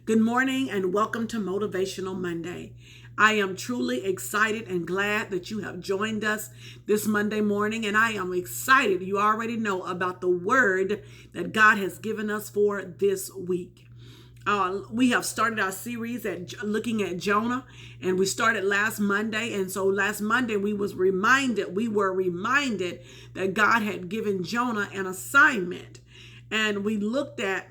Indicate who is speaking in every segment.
Speaker 1: Good morning and welcome to Motivational Monday. I am truly excited and glad that you have joined us this Monday morning, and I am excited, you already know, about the word that God has given us for this week. We have started our series at looking at Jonah, and we started last Monday. And so last Monday we were reminded that God had given Jonah an assignment, and we looked at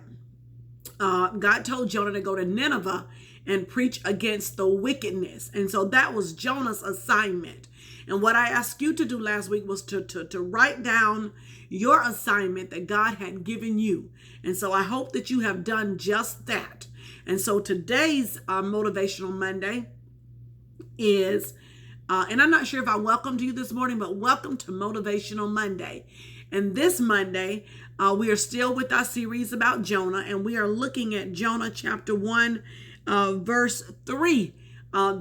Speaker 1: God told Jonah to go to Nineveh and preach against the wickedness. And so that was Jonah's assignment. And what I asked you to do last week was to write down your assignment that God had given you. And so I hope that you have done just that. And so today's Motivational Monday is, and I'm not sure if I welcomed you this morning, but welcome to Motivational Monday. And this Monday, we are still with our series about Jonah, and we are looking at Jonah chapter 1, verse 3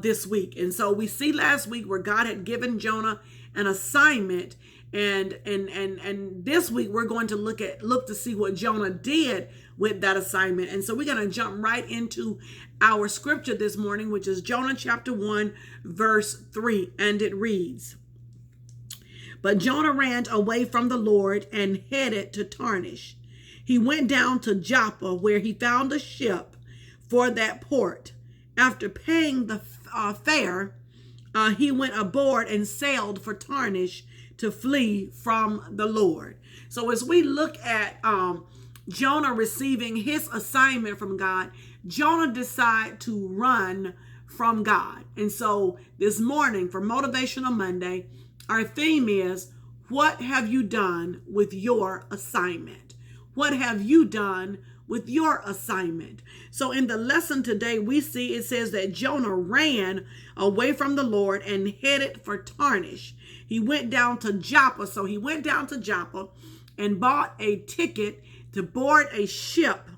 Speaker 1: this week. And so we see last week where God had given Jonah an assignment, and this week we're going to look to see what Jonah did with that assignment. And so we're going to jump right into our scripture this morning, which is Jonah chapter 1, verse 3, and it reads, "But Jonah ran away from the Lord and headed to Tarshish. He went down to Joppa, where he found a ship for that port. After paying the fare, he went aboard and sailed for Tarshish to flee from the Lord." So as we look at Jonah receiving his assignment from God, Jonah decided to run from God. And so this morning for Motivational Monday, our theme is, what have you done with your assignment? What have you done with your assignment? So in the lesson today, we see it says that Jonah ran away from the Lord and headed for Tarshish. He went down to Joppa. So he went down to Joppa and bought a ticket to board a ship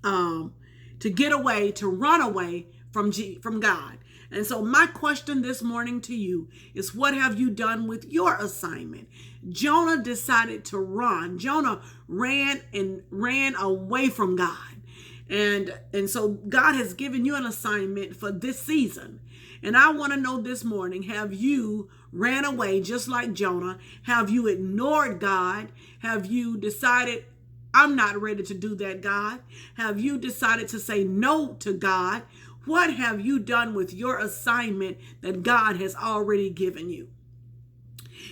Speaker 1: to get away, to run away from God. And so my question this morning to you is, what have you done with your assignment? Jonah decided to run. Jonah ran away from God. And so God has given you an assignment for this season. And I want to know this morning, have you ran away just like Jonah? Have you ignored God? Have you decided, I'm not ready to do that, God? Have you decided to say no to God? What have you done with your assignment that God has already given you?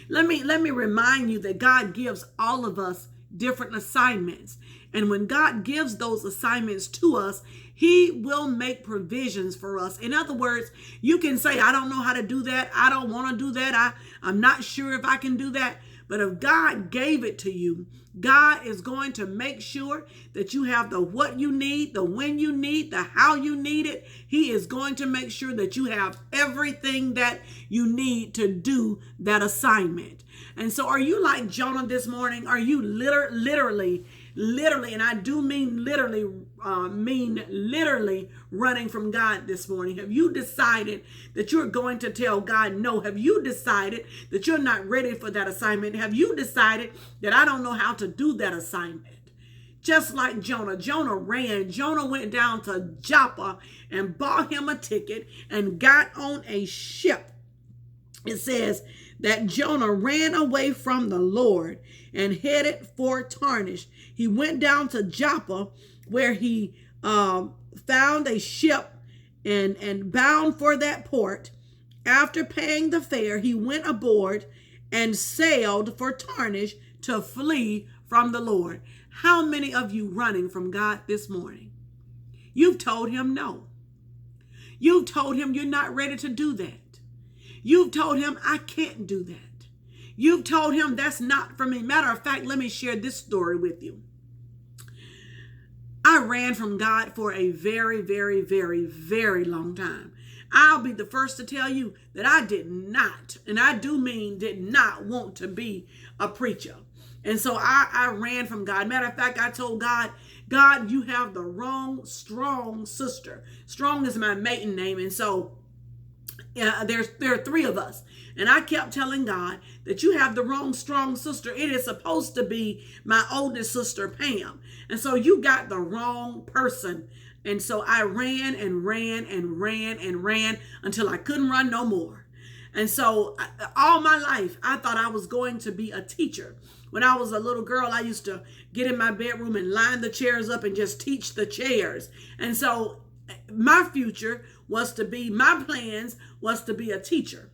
Speaker 1: Let me remind you that God gives all of us different assignments. And when God gives those assignments to us, he will make provisions for us. In other words, you can say, I don't know how to do that. I don't want to do that. I'm not sure if I can do that. But if God gave it to you, God is going to make sure that you have the what you need, the when you need, the how you need it. He is going to make sure that you have everything that you need to do that assignment. And so are you like Jonah this morning? Are you literally, and I do mean literally running from God this morning? Have you decided that you're going to tell God no? Have you decided that you're not ready for that assignment? Have you decided that I don't know how to do that assignment? Just like Jonah. Jonah ran. Jonah went down to Joppa and bought him a ticket and got on a ship. It says that Jonah ran away from the Lord and headed for Tarshish. He went down to Joppa, where he found a ship and bound for that port. After paying the fare, he went aboard and sailed for Tarshish to flee from the Lord. How many of you running from God this morning? You've told him no. You've told him you're not ready to do that. You've told him, I can't do that. You've told him that's not for me. Matter of fact, let me share this story with you. I ran from God for a very, very, very, very long time. I'll be the first to tell you that I did not, and I do mean did not want to be a preacher. And so I ran from God. Matter of fact, I told God, you have the wrong Strong sister. Strong is my maiden name. And so There are three of us. And I kept telling God that you have the wrong strong sister. It is supposed to be my oldest sister, Pam. And so you got the wrong person. And so I ran and ran and ran and ran until I couldn't run no more. And so all my life, I thought I was going to be a teacher. When I was a little girl, I used to get in my bedroom and line the chairs up and just teach the chairs. And so my future my plans was to be a teacher.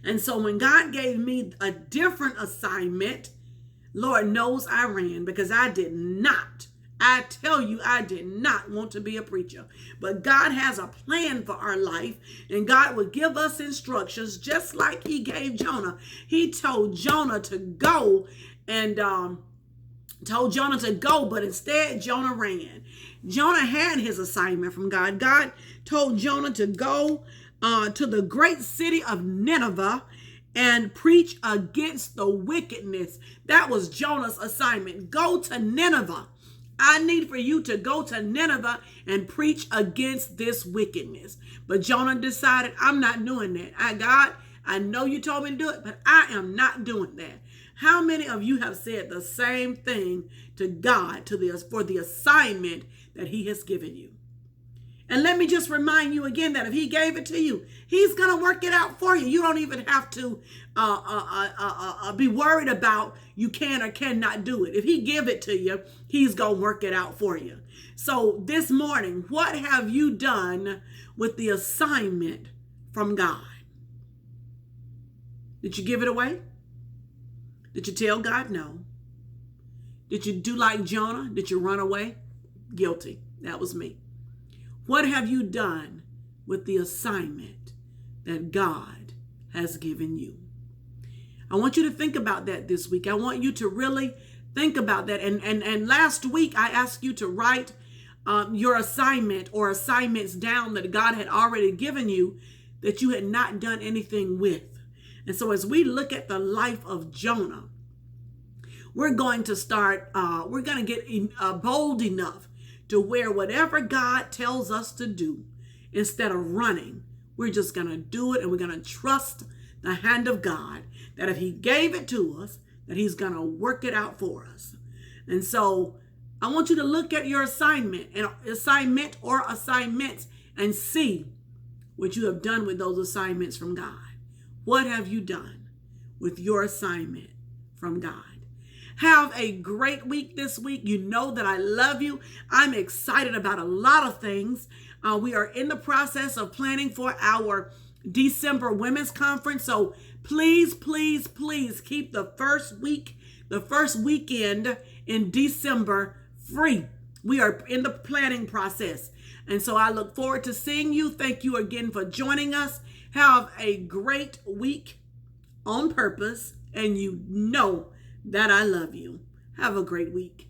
Speaker 1: And so when God gave me a different assignment, Lord knows I ran, because I did not want to be a preacher. But God has a plan for our life, and God will give us instructions just like he gave Jonah. He told Jonah to go but instead Jonah ran. Jonah had his assignment from God. God told Jonah to go to the great city of Nineveh and preach against the wickedness. That was Jonah's assignment. Go to Nineveh. I need for you to go to Nineveh and preach against this wickedness. But Jonah decided, I'm not doing that. God, I know you told me to do it, but I am not doing that. How many of you have said the same thing to God for the assignment that he has given you? And let me just remind you again that if he gave it to you, he's going to work it out for you. You don't even have to be worried about you can or cannot do it. If he give it to you, he's going to work it out for you. So this morning, what have you done with the assignment from God? Did you give it away? Did you tell God no? Did you do like Jonah? Did you run away? Guilty. That was me. What have you done with the assignment that God has given you? I want you to think about that this week. I want you to really think about that. And last week, I asked you to write your assignment or assignments down that God had already given you that you had not done anything with. And so as we look at the life of Jonah, we're going to get bold enough to where whatever God tells us to do, instead of running, we're just going to do it, and we're going to trust the hand of God, that if he gave it to us, that he's going to work it out for us. And so I want you to look at your assignments and see what you have done with those assignments from God. What have you done with your assignment from God? Have a great week this week. You know that I love you. I'm excited about a lot of things. We are in the process of planning for our December Women's Conference. So please, please, please keep the first weekend in December free. We are in the planning process. And so I look forward to seeing you. Thank you again for joining us. Have a great week on purpose. And you know that I love you. Have a great week.